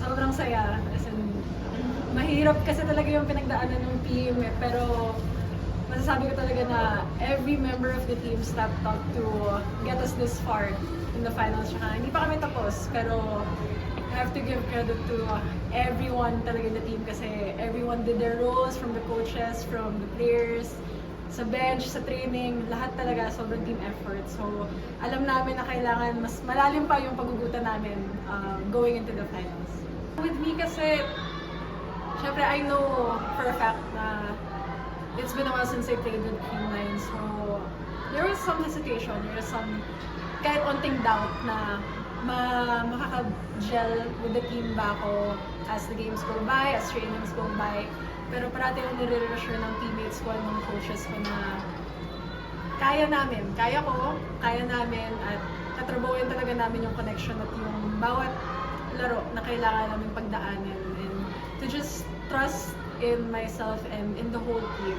sobrang saya. As in, mahirap kasi talaga yung pinagdaanan ng team pero masasabi ko talaga na every member of the team stepped up to get us this far in the finals. Tsaka hindi pa kami tapos, pero I have to give credit to everyone talaga in the team kasi everyone did their roles, from the coaches, from the players, sa bench, sa training, lahat talaga sobrang team effort. So, alam namin na kailangan mas malalim pa yung paggugutan namin going into the finals. With me kasi, syempre I know for a fact na it's been a while since I played with Creamline. So, there was some hesitation, there was some kahit onting doubt na makaka-gel with the team ba ako as the games go by, as trainings go by. Pero parati yung nire-reassure ng teammates ko, ng coaches ko na kaya namin, kaya ko, kaya namin, at katrabahuin talaga namin yung connection at yung bawat laro na kailangan namin pagdaanin, and to just trust in myself and in the whole team.